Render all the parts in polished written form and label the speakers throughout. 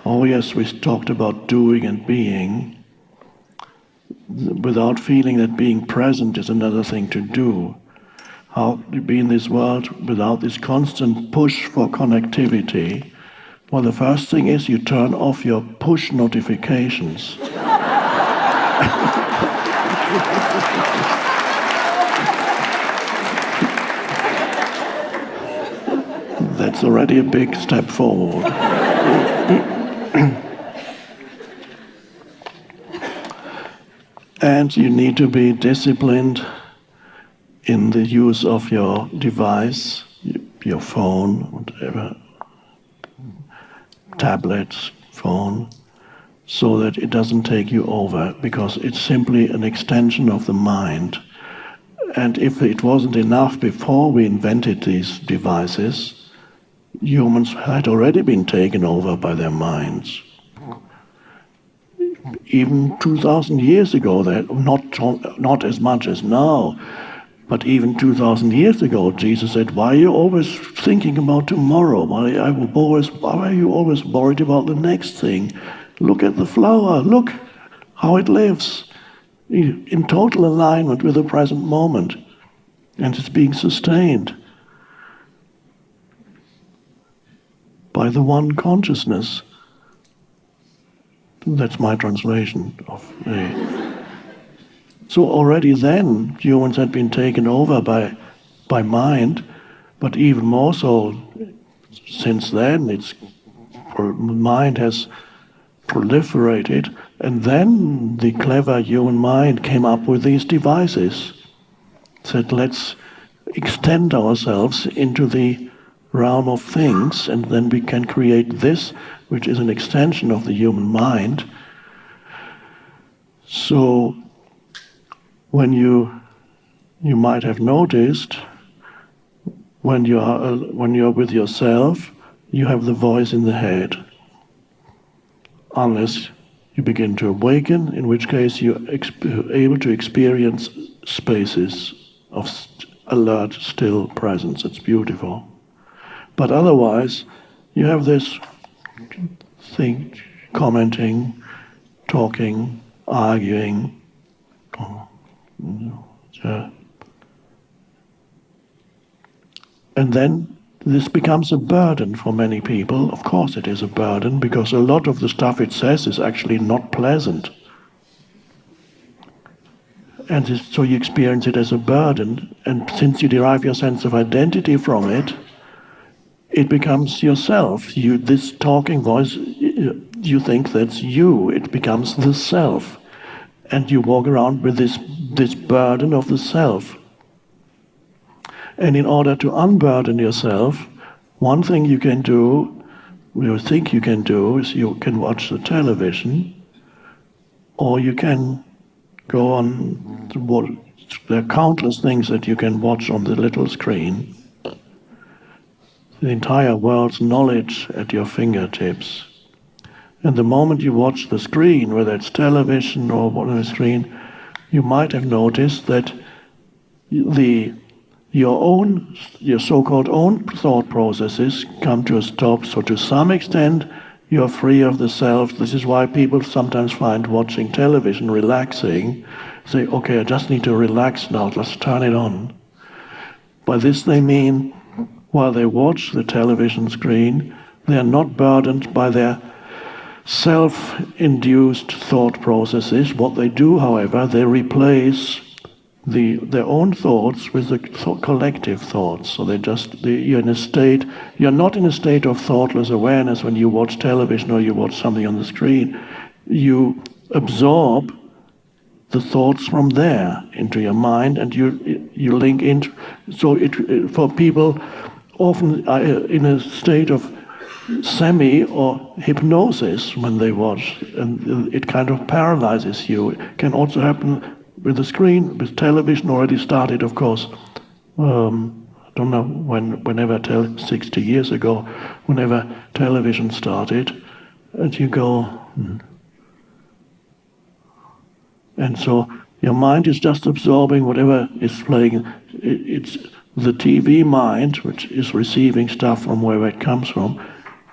Speaker 1: Oh yes, we talked about doing and being, without feeling that being present is another thing to do. How to be in this world without this constant push for connectivity? Well, the first thing is you turn off your push notifications. That's already a big step forward. And you need to be disciplined in the use of your device, your phone, whatever, tablet, phone, so that it doesn't take you over, because it's simply an extension of the mind. And if it wasn't enough before we invented these devices, humans had already been taken over by their minds. Even 2,000 years ago, not as much as now, but even 2,000 years ago, Jesus said, "Why are you always thinking about tomorrow? Why are you always worried about the next thing? Look at the flower, look how it lives, in total alignment with the present moment, and it's being sustained by the one consciousness." That's my translation of the... So already then, humans had been taken over by mind, but even more so since then, mind has proliferated, and then the clever human mind came up with these devices. Said, let's extend ourselves into the realm of things, and then we can create this, which is an extension of the human mind. So when you might have noticed, when you're with yourself, you have the voice in the head, unless you begin to awaken, in which case you're able to experience spaces of alert, still presence. It's beautiful. But otherwise, you have this thing, commenting, talking, arguing. And then this becomes a burden for many people. Of course it is a burden, because a lot of the stuff it says is actually not pleasant. And so you experience it as a burden, and since you derive your sense of identity from it, it becomes yourself. This talking voice, you think that's you. It becomes the self. And you walk around with this burden of the self. And in order to unburden yourself, one thing you can do, you think you can do, is you can watch the television, or you can go on to watch. There are countless things that you can watch on the little screen. The entire world's knowledge at your fingertips. And the moment you watch the screen, whether it's television or on a screen, you might have noticed that your so-called own thought processes come to a stop. So to some extent, you're free of the self. This is why people sometimes find watching television relaxing. Say, okay, I just need to relax now, let's turn it on. By this they mean, while they watch the television screen, they are not burdened by their self-induced thought processes. What they do, however, they replace their own thoughts with the collective thoughts. So you're not in a state of thoughtless awareness when you watch television or you watch something on the screen. You absorb the thoughts from there into your mind, and you link into. So for people often in a state of semi or hypnosis when they watch, and it kind of paralyzes you. It can also happen with the screen, with television already started, of course. I don't know whenever 60 years ago, whenever television started, and you go, and so your mind is just absorbing whatever is playing. It's the TV mind, which is receiving stuff from wherever it comes from,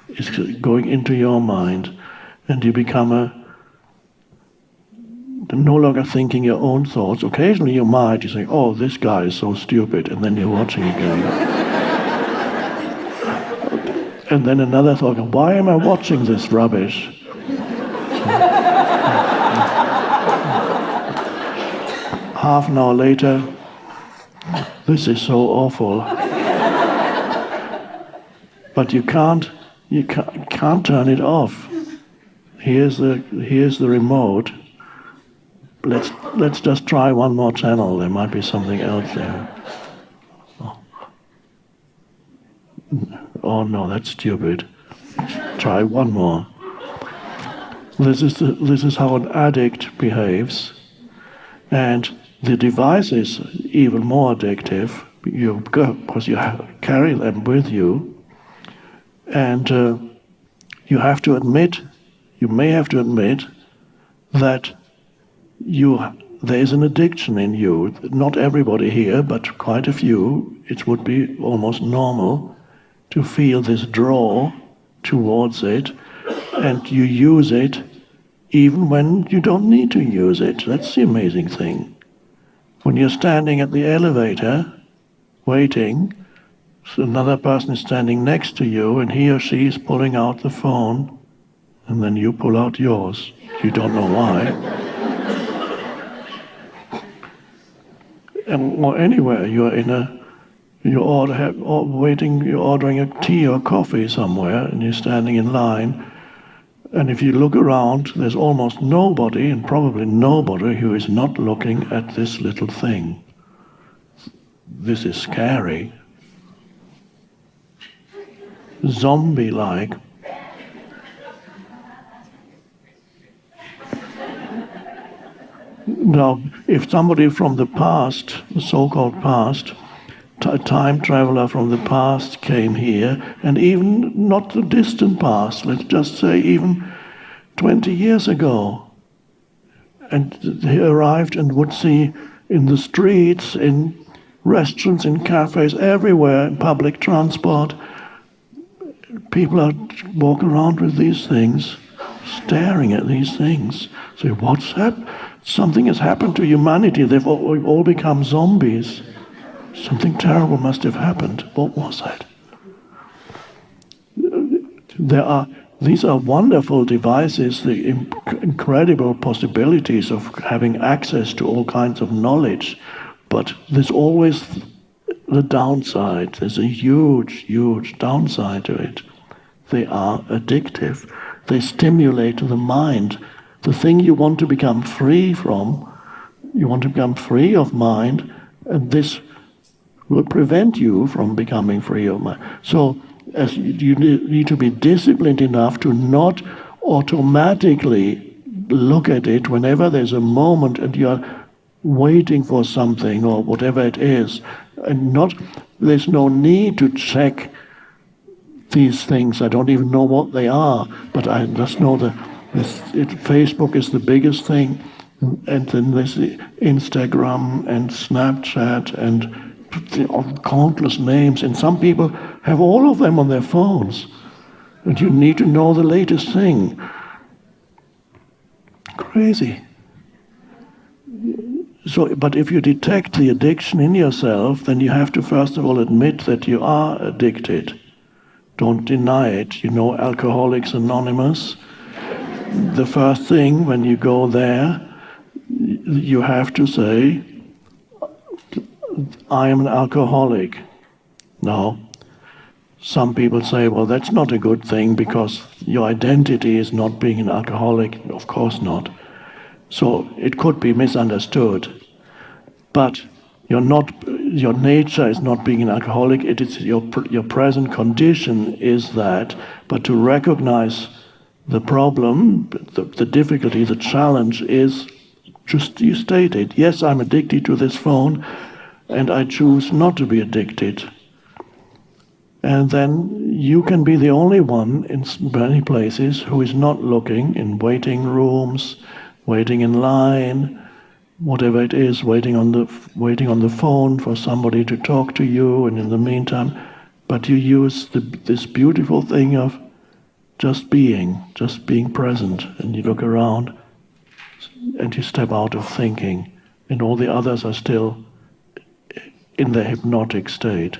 Speaker 1: is going into your mind. and you become no longer thinking your own thoughts. Occasionally you might, you say, oh, this guy is so stupid, and then you're watching again. And then another thought, why am I watching this rubbish? Half an hour later, this is so awful. But you can't turn it off. Here's the remote. Let's just try one more channel. There might be something else there. Oh no, that's stupid. Try one more. This is how an addict behaves, and the device is even more addictive because you carry them with you, and you may have to admit that there is an addiction in you. Not everybody here, but quite a few. It would be almost normal to feel this draw towards it, and you use it even when you don't need to use it. That's the amazing thing. When you're standing at the elevator, waiting, so another person is standing next to you, and he or she is pulling out the phone, and then you pull out yours. You don't know why. Or anywhere you're ordering a tea or coffee somewhere, and you're standing in line, and if you look around, there's almost nobody, and probably nobody, who is not looking at this little thing. This is scary. Zombie-like. Now, if somebody from the past, the so-called past, a time traveler from the past came here, and even not the distant past, let's just say even 20 years ago, and he arrived and would see in the streets, in restaurants, in cafes, everywhere, in public transport, people are walking around with these things, staring at these things. Say, what's happened? Something has happened to humanity. They've all become zombies. Something terrible must have happened. What was that? These are wonderful devices, the incredible possibilities of having access to all kinds of knowledge, but there's always the downside. There's a huge, huge downside to it. They are addictive. They stimulate the mind. The thing you want to become free from, you want to become free of mind, and this will prevent you from becoming free of mind. So you need to be disciplined enough to not automatically look at it whenever there's a moment and you're waiting for something or whatever it is, and there's no need to check these things. I don't even know what they are, but I just know that Facebook is the biggest thing, and then there's Instagram and Snapchat and countless names, and some people have all of them on their phones, and you need to know the latest thing. Crazy. So, but if you detect the addiction in yourself, then you have to first of all admit that you are addicted. Don't deny it. You know Alcoholics Anonymous? The first thing when you go there, you have to say, I am an alcoholic. Now, some people say, well, that's not a good thing because your identity is not being an alcoholic. Of course not. So it could be misunderstood. But your nature is not being an alcoholic. It is your present condition is that. But to recognize the problem, the difficulty, the challenge is just you stated. Yes, I'm addicted to this phone, and I choose not to be addicted. And then you can be the only one in many places who is not looking, in waiting rooms, waiting in line, whatever it is, waiting on the phone for somebody to talk to you, and in the meantime, but you use this beautiful thing of just being present, and you look around and you step out of thinking, and all the others are still in the hypnotic state.